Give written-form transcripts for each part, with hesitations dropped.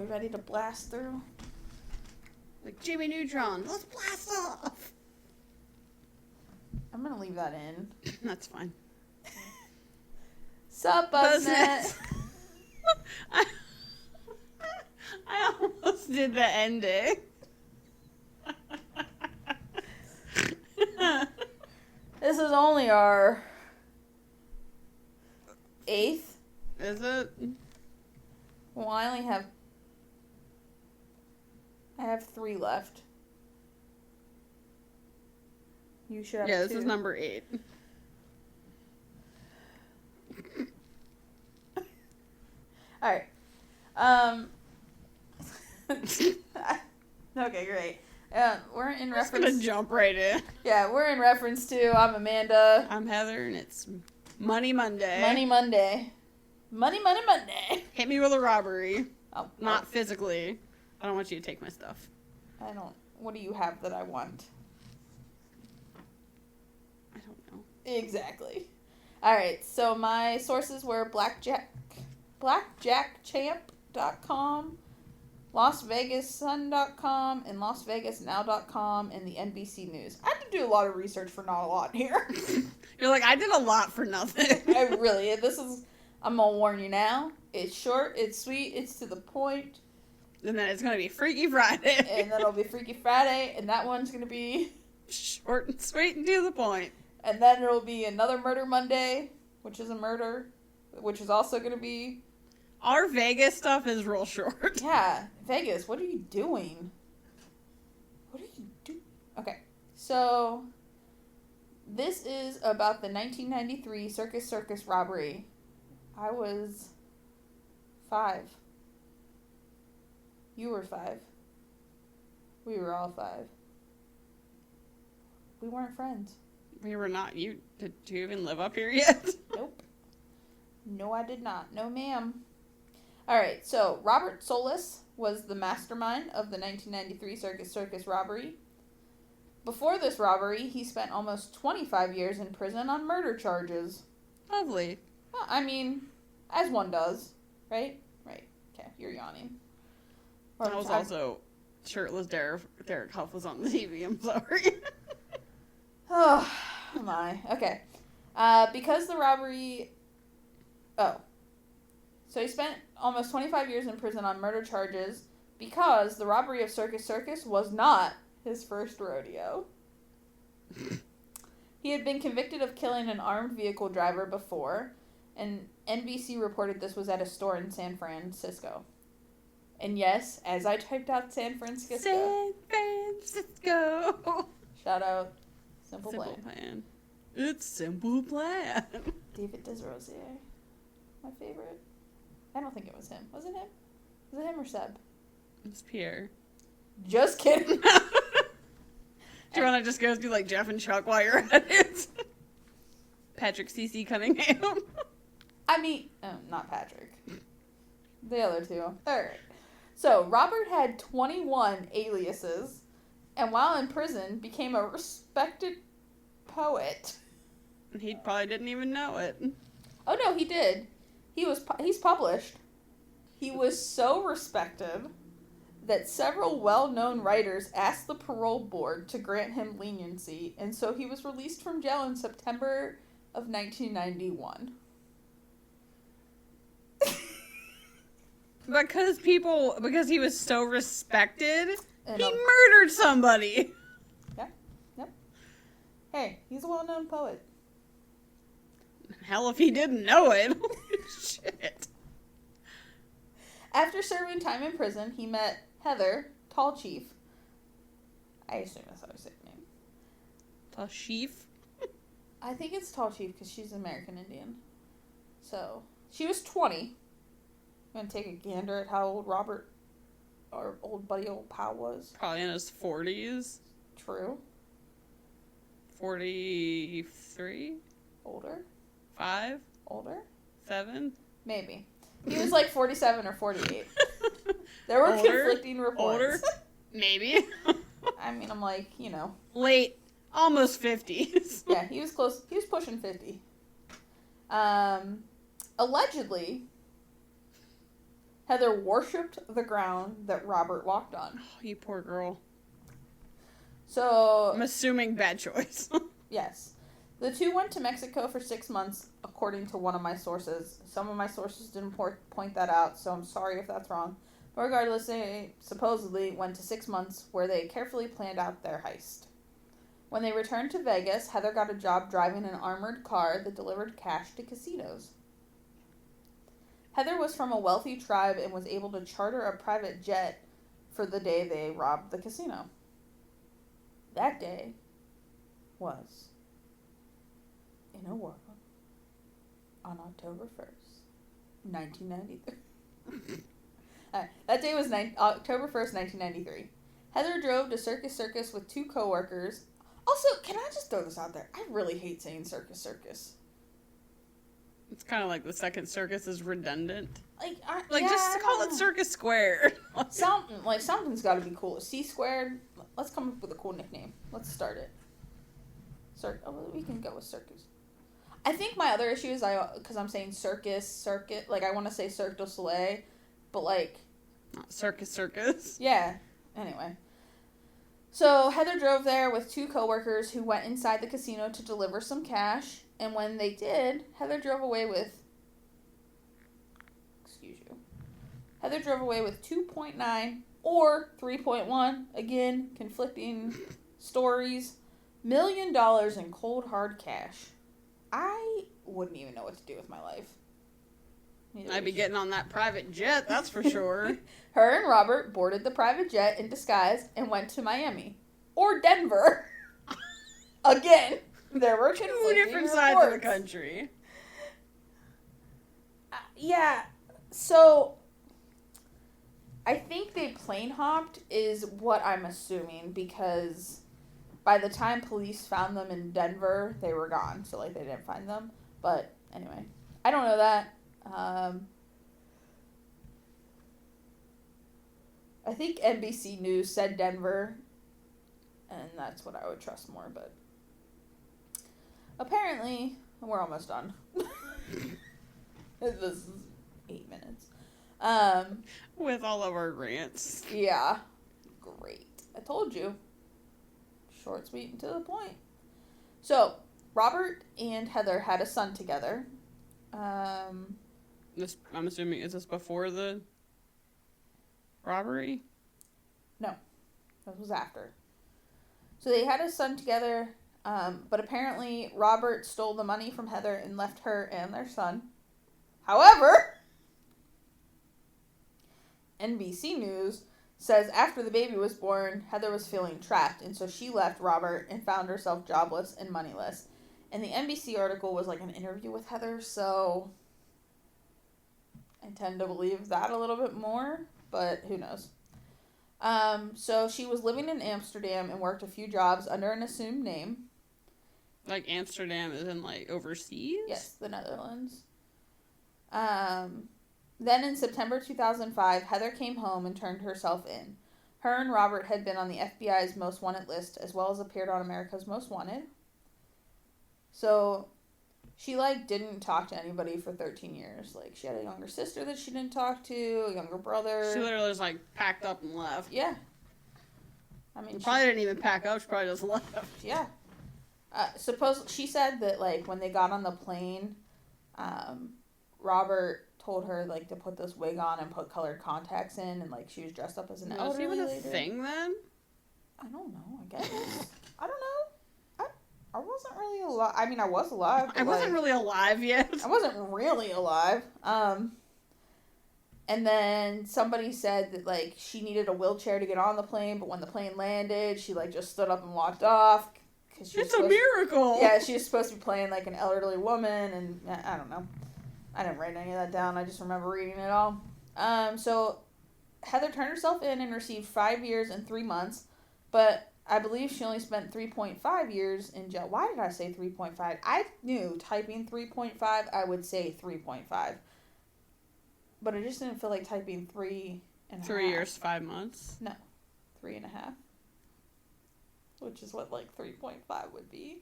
ready to blast through? Like Jimmy Neutron, let's blast off. I'm gonna leave that in. That's fine. Sup, Buzznet? I almost did the ending. This is only our 8th. Is it? Well, I have 3 left. You should have 2. Yeah, this is number 8. Alright. Okay, great. We're in I'm just reference. gonna jump right in. Yeah, we're in reference to I'm Amanda. I'm Heather, and it's Money Monday. Money Monday. Money Monday. Hit me with a robbery. Oh, Not physically. I don't want you to take my stuff. I don't. What do you have that I want? I don't know. Exactly. Alright, so my sources were blackjackchamp.com, LasVegasSun.com, and LasVegasNow.com, and the NBC News. I had to do a lot of research for not a lot here. You're like, I did a lot for nothing. I'm gonna warn you now. It's short, it's sweet, it's to the point. And then it's gonna be Freaky Friday. And then it'll be Freaky Friday, and that one's gonna be short and sweet and to the point. And then it'll be another Murder Monday, which is a murder, which is also gonna be... Our Vegas stuff is real short. Yeah, Vegas, what are you doing? What are you doing? Okay, so this is about the 1993 Circus robbery. I was 5. You were 5. We were all 5. We weren't friends. We were not. Did you even live up here yet? Nope. No, I did not. No, ma'am. Alright, so Robert Solis was the mastermind of the 1993 Circus robbery. Before this robbery, he spent almost 25 years in prison on murder charges. Lovely. Well, I mean, as one does, right? Right. Okay, you're yawning. I was also shirtless. Derek Huff was on the TV. I'm sorry. Oh, my. Okay. Because the robbery... Oh. So he spent almost 25 years in prison on murder charges because the robbery of Circus was not his first rodeo. He had been convicted of killing an armed vehicle driver before, and NBC reported this was at a store in San Francisco. And yes, as I typed out San Francisco. San Francisco. Shout out Simple Plan. It's Simple Plan. David Desrosiers. My favorite. I don't think it was him. Was it him? Was it him or Seb? It's Pierre. Just kidding. Do you want to just go do like Jeff and Chuck while you're at it? Patrick C.C. Cunningham. I mean, not Patrick. The other two. Alright. So, Robert had 21 aliases, and while in prison, became a respected poet. He probably didn't even know it. Oh no, he did. He's published. He was so respected that several well-known writers asked the parole board to grant him leniency, and so he was released from jail in September of 1991. Because he was so respected, And, he murdered somebody. Yeah, yep. Hey, he's a well-known poet. Hell, if he didn't know it. Shit. After serving time in prison, he met Heather, Tall Chief. I assume that's how I say her name. Tall Chief? I think it's Tall Chief because she's American Indian. So, she was 20. I'm going to take a gander at how old Robert, our old buddy, old pal was. Probably in his 40s. True. 43? Older? 5? Older? 7? Maybe. He was like 47 or 48. There were conflicting reports. Older? Maybe. I mean, I'm like, you know. Late. Almost 50s. Yeah, he was close. He was pushing 50. Allegedly, Heather worshipped the ground that Robert walked on. Oh, you poor girl. So... I'm assuming bad choice. Yes. The two went to Mexico for 6 months, according to one of my sources. Some of my sources didn't point that out, so I'm sorry if that's wrong. But regardless, they supposedly went to 6 months where they carefully planned out their heist. When they returned to Vegas, Heather got a job driving an armored car that delivered cash to casinos. Heather was from a wealthy tribe and was able to charter a private jet for the day they robbed the casino. That day was in a world on October 1st, 1993. That day was October 1st, 1993. Heather drove to Circus with two coworkers. Also, can I just throw this out there? I really hate saying Circus. It's kind of like the second Circus is redundant. Just call it Circus Square. Something's got to be cool. C squared. Let's come up with a cool nickname. Let's start it. We can go with Circus. I think my other issue is because I'm saying circuit. Like, I want to say Cirque du Soleil, but like... Not Circus. Yeah. Anyway. So, Heather drove there with two coworkers who went inside the casino to deliver some cash. And when they did, Heather drove away with 2.9 or 3.1, again, conflicting stories, $1 million in cold hard cash. I wouldn't even know what to do with my life. I'd be getting on that private jet, that's for sure. Her and Robert boarded the private jet in disguise and went to Miami. Or Denver. Again, there were two conflicting different reports. sides of the country. Yeah, so... I think they plane hopped is what I'm assuming, because by the time police found them in Denver, they were gone. So, they didn't find them. But, anyway. I don't know that. I think NBC News said Denver, and that's what I would trust more, but apparently, we're almost done. This is 8 minutes. With all of our rants. Yeah. Great. I told you. Short, sweet, and to the point. So, Robert and Heather had a son together. I'm assuming, is this before the robbery? No. This was after. So they had a son together, but apparently Robert stole the money from Heather and left her and their son. However... NBC News says after the baby was born, Heather was feeling trapped, and so she left Robert and found herself jobless and moneyless. And the NBC article was like an interview with Heather, so I tend to believe that a little bit more, but who knows. So she was living in Amsterdam and worked a few jobs under an assumed name. Like Amsterdam is in overseas? Yes, the Netherlands. Then in September 2005, Heather came home and turned herself in. Her and Robert had been on the FBI's Most Wanted list, as well as appeared on America's Most Wanted. So, she, didn't talk to anybody for 13 years. She had a younger sister that she didn't talk to, a younger brother. She literally just, packed up and left. Yeah. I mean, she probably didn't even pack up, she probably just left. Yeah. She said that, when they got on the plane, Robert told her to put this wig on and put colored contacts in, and she was dressed up as an elderly lady. Was it even a thing then? I don't know. I guess I don't know. I wasn't really alive. I mean, I was alive. I wasn't really alive yet. I wasn't really alive. And then somebody said that she needed a wheelchair to get on the plane, but when the plane landed, she just stood up and walked off. It's a miracle. Yeah, she was supposed to be playing an elderly woman, and I don't know. I didn't write any of that down. I just remember reading it all. So Heather turned herself in and received 5 years and 3 months, but I believe she only spent 3.5 years in jail. Why did I say 3.5? I knew typing 3.5, I would say 3.5. But I just didn't feel like typing 3 and a half. 3 years, 5 months? No. 3.5. Which is what 3.5 would be.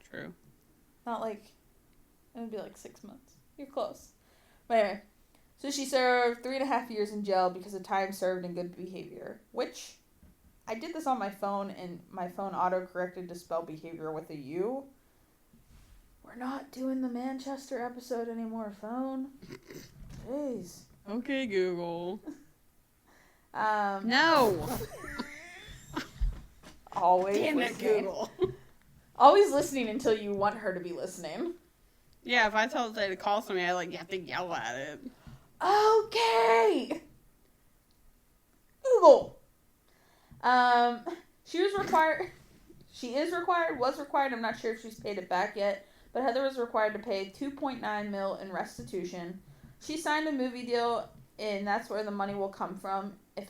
True. Not it would be 6 months. You're close. But anyway, So she served 3.5 years in jail because of time served in good behavior. Which, I did this on my phone, and my phone auto-corrected to spell behavior with a U. We're not doing the Manchester episode anymore, phone. Jeez. Okay, Google. No. Always Damn it, listening. Google. Always listening until you want her to be listening. Yeah, if I tell Zay to call somebody, I have to yell at it. Okay. Google. She is required, I'm not sure if she's paid it back yet, but Heather was required to pay $2.9 million in restitution. She signed a movie deal, and that's where the money will come from. If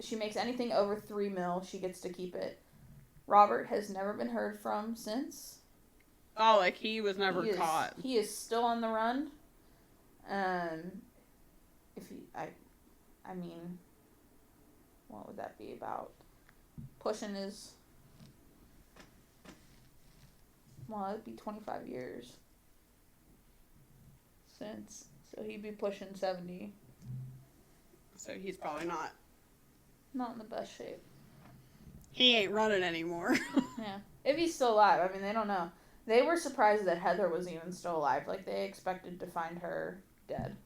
she makes anything over $3 million, she gets to keep it. Robert has never been heard from since. Oh, he was never caught. He is still on the run. I mean, what would that be about? Pushing his... Well, it'd be 25 years since. So he'd be pushing 70. So he's probably not in the best shape. He ain't running anymore. Yeah. If he's still alive. I mean, they don't know. They were surprised that Heather was even still alive. They expected to find her dead.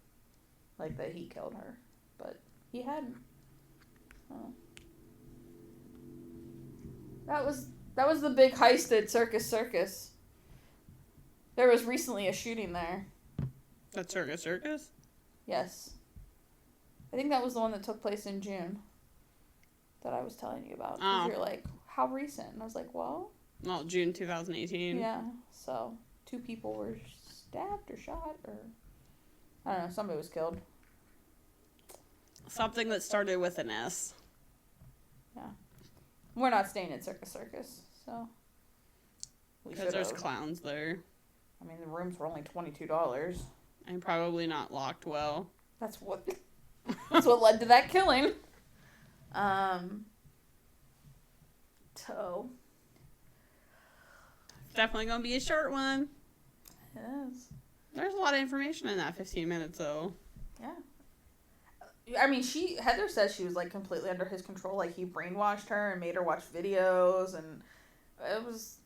That he killed her. But he hadn't. Oh. That was the big heist at Circus. There was recently a shooting there. At Circus? Yes. I think that was the one that took place in June. That I was telling you about. Oh. You're like, how recent? And I was like, well... Well, June 2018. Yeah, so 2 people were stabbed or shot, or... I don't know, somebody was killed. Something that started with an S. Yeah. We're not staying at Circus, so... Because there's clowns there. I mean, the rooms were only $22. And probably not locked well. That's what led to that killing. So... It's definitely going to be a short one. It is. There's a lot of information in that 15 minutes, though. Yeah. I mean, Heather says she was, completely under his control. He brainwashed her and made her watch videos, and it was...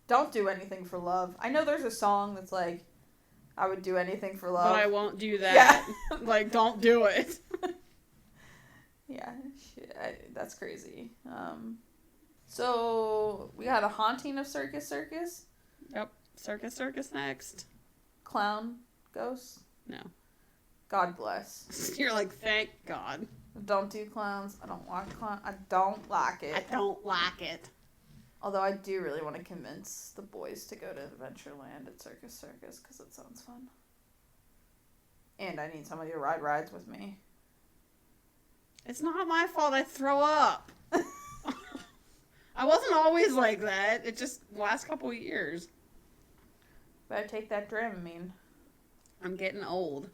Don't do anything for love. I know there's a song that's I would do anything for love. But I won't do that. Yeah. Don't do it. Yeah, that's crazy. So, we got a haunting of Circus. Yep. Circus next. Clown ghost? No. God bless. You're thank God. Don't do clowns. I don't like clowns. I don't like it. I don't like it. Although I do really want to convince the boys to go to Adventureland at Circus because it sounds fun. And I need somebody to ride rides with me. It's not my fault I throw up. I wasn't always like that. It just last couple of years. Better take that Dramamine. I'm getting old.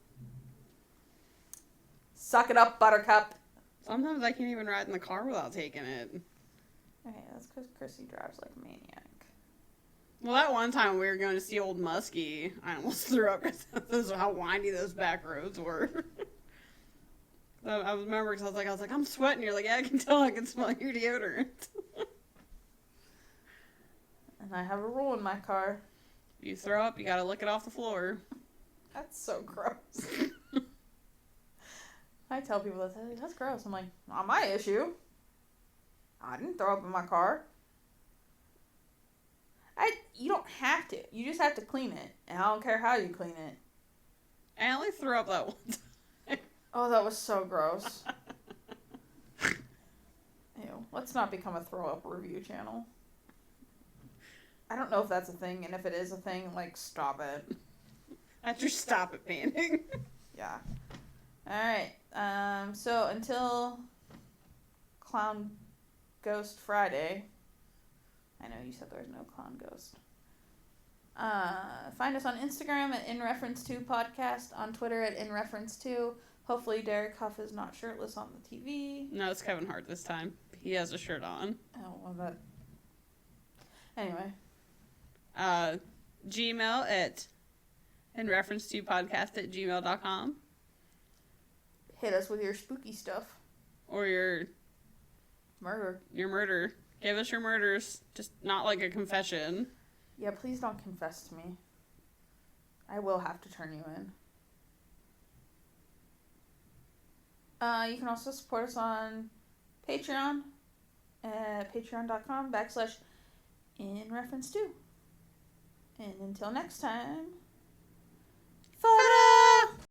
Suck it up, Buttercup. Sometimes I can't even ride in the car without taking it. Okay, that's because Chrissy drives like a maniac. Well, that one time we were going to see Old Muskie, I almost threw up because this is how windy those back roads were. I remember because I was like, I'm sweating. You're like, yeah, I can tell. I can smell your deodorant. And I have a rule in my car. You throw up, you got to lick it off the floor. That's so gross. I tell people that's gross. I'm like, not my issue. I didn't throw up in my car. You don't have to. You just have to clean it. And I don't care how you clean it. I only threw up that one time. Oh, that was so gross. Ew. Let's not become a throw up review channel. I don't know if that's a thing, and if it is a thing, stop it. That's your stop it painting. Yeah. Alright. So until Clown Ghost Friday. I know you said there was no Clown Ghost. Find us on Instagram at InReference2Podcast, on Twitter at InReference2. Hopefully Derek Huff is not shirtless on the TV. No, it's Kevin Hart this time. He has a shirt on. Oh, well, that... Anyway. Gmail at In reference to podcast@gmail.com. Hit us with your spooky stuff. Or your murder. Your murder. Give us your murders. Just not like a confession. Yeah, please don't confess to me. I will have to turn you in. You can also support us on Patreon at patreon.com/in reference to. And until next time.